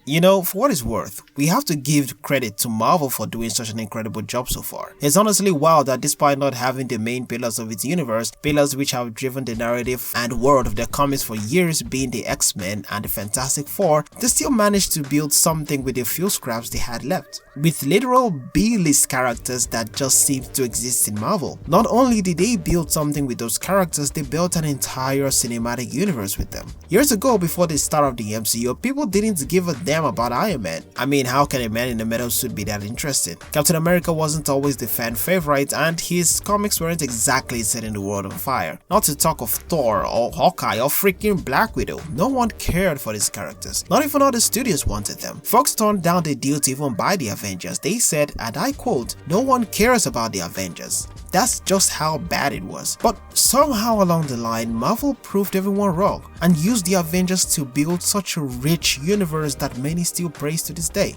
You know, for what it's worth, we have to give credit to Marvel for doing such an incredible job so far. It's honestly wild that despite not having the main pillars of its universe, pillars which have driven the narrative and world of their comics for years, being the X-Men and the Fantastic Four, they still managed to build something with the few scraps they had left. With literal B-list characters that just seemed to exist in Marvel. Not only did they build something with those characters, they built an entire cinematic universe with them. Years ago, before the start of the MCU, people didn't give a damn about Iron Man. I mean, how can a man in a metal suit be that interesting? Captain America wasn't always the fan favorite, and his comics weren't exactly setting the world on fire. Not to talk of Thor or Hawkeye or freaking Black Widow. No one cared for these characters. Not even all the studios wanted them. Fox turned down the deal to even buy the Avengers. They said, and I quote, "No one cares about the Avengers." That's just how bad it was. But somehow along the line, Marvel proved everyone wrong and used the Avengers to build such a rich universe that many still praise to this day,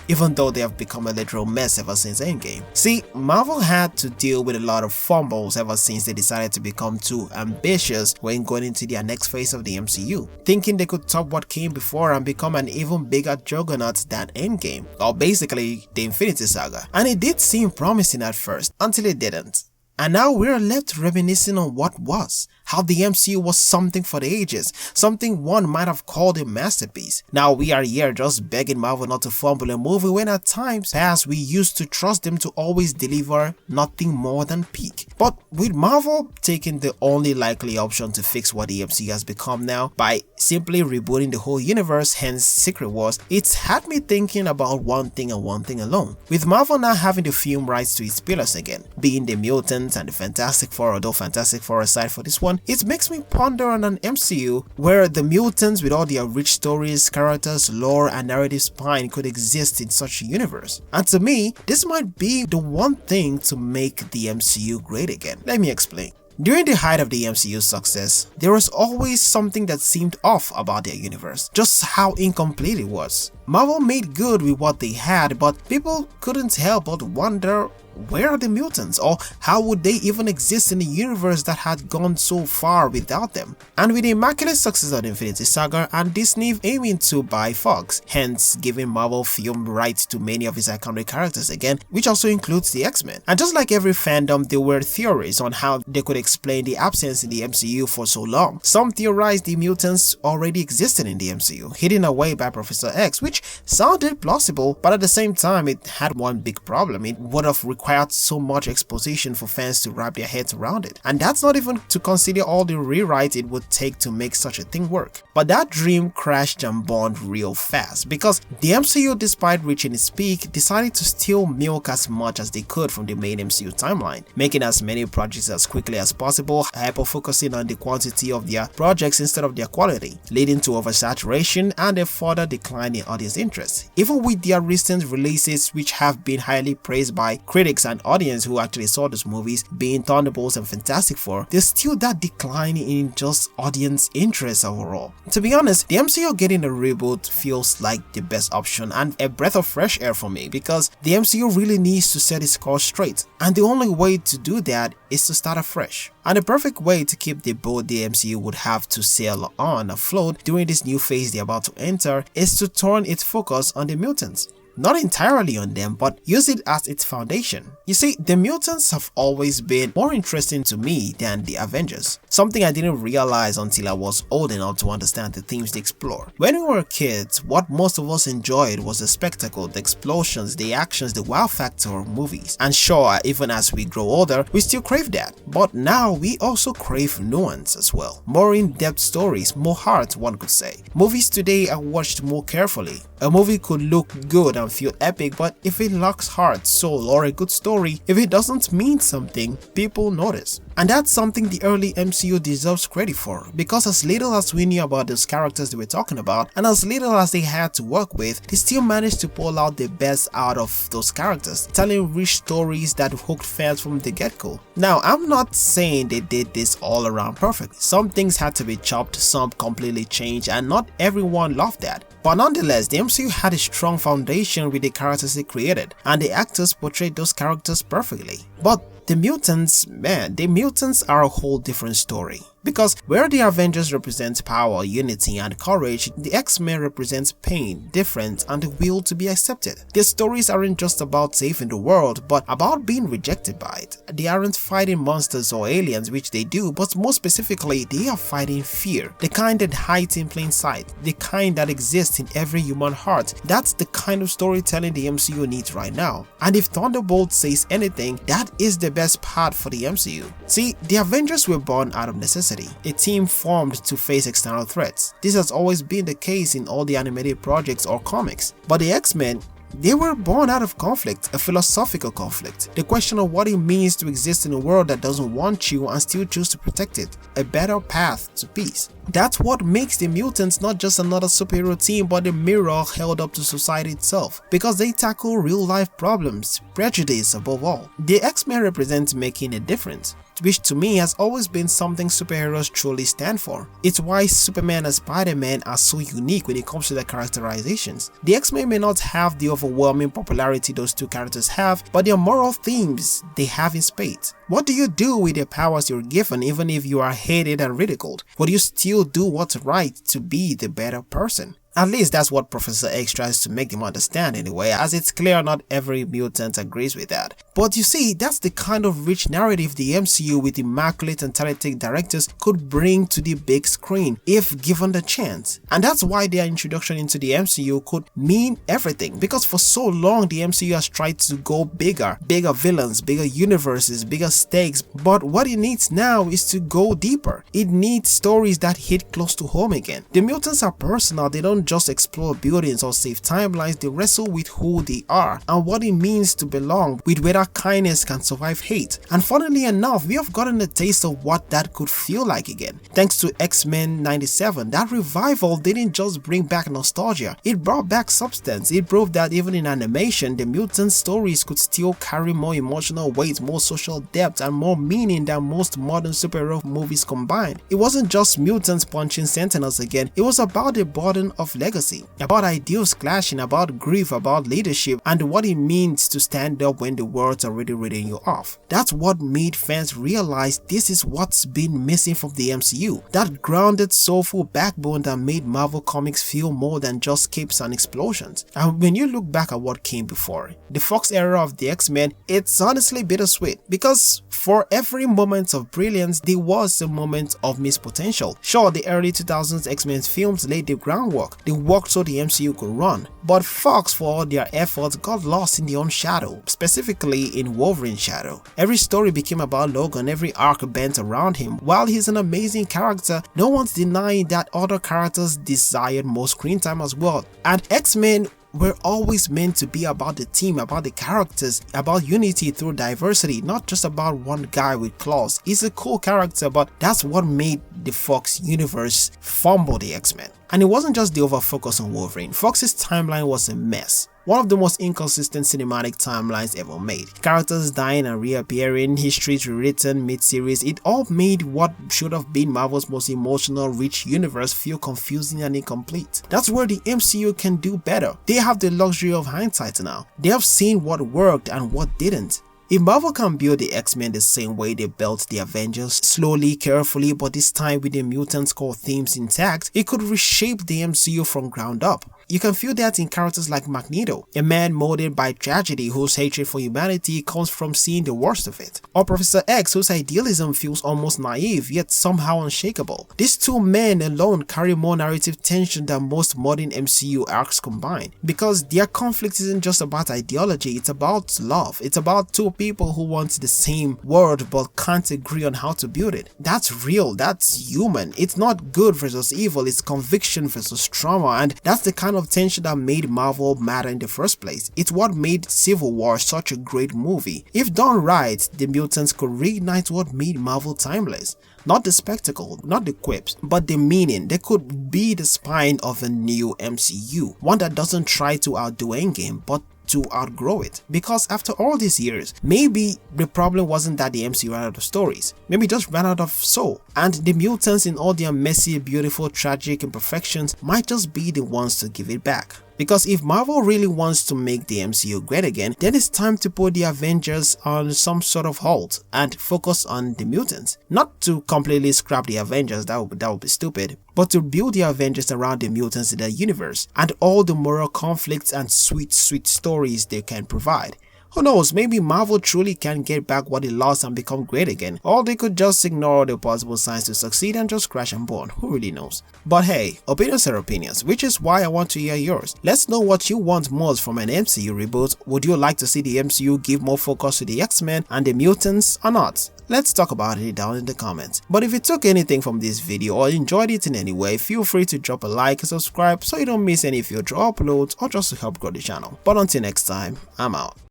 even though they have become a literal mess ever since Endgame. See, Marvel had to deal with a lot of fumbles ever since they decided to become too ambitious when going into their next phase of the MCU, thinking they could top what came before and become an even bigger juggernaut than Endgame, or basically the Infinity Saga. And it did seem promising at first, until it didn't. And now we're left reminiscing on what was, how the MCU was something for the ages, something one might have called a masterpiece. Now we are here just begging Marvel not to fumble a movie when at times past we used to trust them to always deliver nothing more than peak. But with Marvel taking the only likely option to fix what the MCU has become now by simply rebooting the whole universe, hence Secret Wars, it's had me thinking about one thing and one thing alone. With Marvel now having the film rights to its pillars again, being the mutants and the Fantastic Four, although Fantastic Four aside for this one, it makes me ponder on an MCU where the mutants with all their rich stories, characters, lore and narrative spine could exist in such a universe. And to me, this might be the one thing to make the MCU great again. Let me explain. During the height of the MCU's success, there was always something that seemed off about their universe, just how incomplete it was. Marvel made good with what they had, but people couldn't help but wonder, where are the mutants, or how would they even exist in a universe that had gone so far without them? And with the immaculate success of the Infinity Saga and Disney aiming to buy Fox, hence giving Marvel film rights to many of its iconic characters again, which also includes the X-Men. And just like every fandom, there were theories on how they could explain the absence in the MCU for so long. Some theorized the mutants already existed in the MCU, hidden away by Professor X, which sounded plausible, but at the same time it had one big problem. It would have required so much exposition for fans to wrap their heads around it, and that's not even to consider all the rewrites it would take to make such a thing work. But that dream crashed and burned real fast, because the MCU, despite reaching its peak, decided to still milk as much as they could from the main MCU timeline, making as many projects as quickly as possible, hyper-focusing on the quantity of their projects instead of their quality, leading to oversaturation and a further decline in audience interest. Even with their recent releases, which have been highly praised by critics and audience who actually saw those movies, being Thunderbolts and Fantastic Four, there's still that decline in just audience interest overall. To be honest, the MCU getting a reboot feels like the best option and a breath of fresh air for me, because the MCU really needs to set its course straight, and the only way to do that is to start afresh. And the perfect way to keep the boat the MCU would have to sail on afloat during this new phase they're about to enter is to turn its focus on the mutants. Not entirely on them, but use it as its foundation. You see, the mutants have always been more interesting to me than the Avengers, something I didn't realize until I was old enough to understand the themes they explore. When we were kids, what most of us enjoyed was the spectacle, the explosions, the actions, the wow factor of movies. And sure, even as we grow older, we still crave that. But now we also crave nuance as well. More in-depth stories, more heart, one could say. Movies today are watched more carefully. A movie could look good and feel epic, but if it lacks heart, soul, or a good story, if it doesn't mean something, people notice. And that's something the early MCU deserves credit for, because as little as we knew about those characters they were talking about, and as little as they had to work with, they still managed to pull out the best out of those characters, telling rich stories that hooked fans from the get-go. Now, I'm not saying they did this all around perfectly. Some things had to be chopped, some completely changed, and not everyone loved that. But nonetheless, the MCU had a strong foundation with the characters it created, and the actors portrayed those characters perfectly. But the mutants, man, the mutants are a whole different story. Because where the Avengers represent power, unity, and courage, the X-Men represents pain, difference, and the will to be accepted. Their stories aren't just about saving the world, but about being rejected by it. They aren't fighting monsters or aliens, which they do, but more specifically, they are fighting fear. The kind that hides in plain sight, the kind that exists in every human heart. That's the kind of storytelling the MCU needs right now. And if Thunderbolt says anything, that is the best part for the MCU. See, the Avengers were born out of necessity, a team formed to face external threats. This has always been the case in all the animated projects or comics. But the X-Men, they were born out of conflict, a philosophical conflict. The question of what it means to exist in a world that doesn't want you and still choose to protect it. A better path to peace. That's what makes the mutants not just another superhero team, but a mirror held up to society itself. Because they tackle real-life problems, prejudice above all. The X-Men represent making a difference, which to me has always been something superheroes truly stand for. It's why Superman and Spider-Man are so unique when it comes to their characterizations. The X-Men may not have the overwhelming popularity those two characters have, but their moral themes they have in spades. What do you do with the powers you're given even if you are hated and ridiculed? Would you still do what's right to be the better person? At least that's what Professor X tries to make them understand anyway, as it's clear not every mutant agrees with that. But you see, that's the kind of rich narrative the MCU with immaculate and talented directors could bring to the big screen if given the chance. And that's why their introduction into the MCU could mean everything, because for so long the MCU has tried to go bigger villains, bigger universes, bigger stakes, but what it needs now is to go deeper. It needs stories that hit close to home again. The mutants are personal, they don't just explore buildings or save timelines, they wrestle with who they are and what it means to belong, with whether kindness can survive hate. And funnily enough, we have gotten a taste of what that could feel like again. Thanks to X-Men 97, that revival didn't just bring back nostalgia, it brought back substance. It proved that even in animation, the mutant stories could still carry more emotional weight, more social depth, and more meaning than most modern superhero movies combined. It wasn't just mutants punching sentinels again, it was about the burden of legacy, about ideals clashing, about grief, about leadership, and what it means to stand up when the world's already reading you off. That's what made fans realize this is what's been missing from the MCU, that grounded, soulful backbone that made Marvel Comics feel more than just capes and explosions. And when you look back at what came before, the Fox era of the X-Men, it's honestly bittersweet, because for every moment of brilliance, there was a moment of missed potential. Sure, the early 2000s X-Men films laid the groundwork, they worked so the MCU could run, but Fox, for all their efforts, got lost in their own shadow, specifically in Wolverine's shadow. Every story became about Logan, every arc bent around him. While he's an amazing character, no one's denying that other characters desired more screen time as well. And X-Men were always meant to be about the team, about the characters, about unity through diversity, not just about one guy with claws. He's a cool character, but that's what made the Fox universe fumble the X-Men. And it wasn't just the over-focus on Wolverine. Fox's timeline was a mess. One of the most inconsistent cinematic timelines ever made. Characters dying and reappearing, histories rewritten mid-series, it all made what should have been Marvel's most emotional, rich universe feel confusing and incomplete. That's where the MCU can do better. They have the luxury of hindsight now. They have seen what worked and what didn't. If Marvel can build the X-Men the same way they built the Avengers, slowly, carefully, but this time with the mutants' core themes intact, it could reshape the MCU from ground up. You can feel that in characters like Magneto, a man molded by tragedy whose hatred for humanity comes from seeing the worst of it. Or Professor X, whose idealism feels almost naive yet somehow unshakable. These two men alone carry more narrative tension than most modern MCU arcs combined, because their conflict isn't just about ideology, it's about love. It's about two people who want the same world but can't agree on how to build it. That's real, that's human. It's not good versus evil, it's conviction versus trauma, and that's the kind of tension that made Marvel matter in the first place. It's what made Civil War such a great movie. If done right, the mutants could reignite what made Marvel timeless. Not the spectacle, not the quips, but the meaning. They could be the spine of a new MCU, one that doesn't try to outdo Endgame, but to outgrow it. Because after all these years, maybe the problem wasn't that the MCU ran out of stories, maybe it just ran out of soul, and the mutants in all their messy, beautiful, tragic imperfections might just be the ones to give it back. Because if Marvel really wants to make the MCU great again, then it's time to put the Avengers on some sort of halt and focus on the mutants. Not to completely scrap the Avengers, that would be stupid, but to build the Avengers around the mutants in the universe and all the moral conflicts and sweet stories they can provide. Who knows, maybe Marvel truly can get back what it lost and become great again, or they could just ignore the possible signs to succeed and just crash and burn, who really knows. But hey, opinions are opinions, which is why I want to hear yours. Let's know what you want most from an MCU reboot. Would you like to see the MCU give more focus to the X-Men and the mutants or not? Let's talk about it down in the comments. But if you took anything from this video or enjoyed it in any way, feel free to drop a like and subscribe so you don't miss any future uploads or just to help grow the channel. But until next time, I'm out.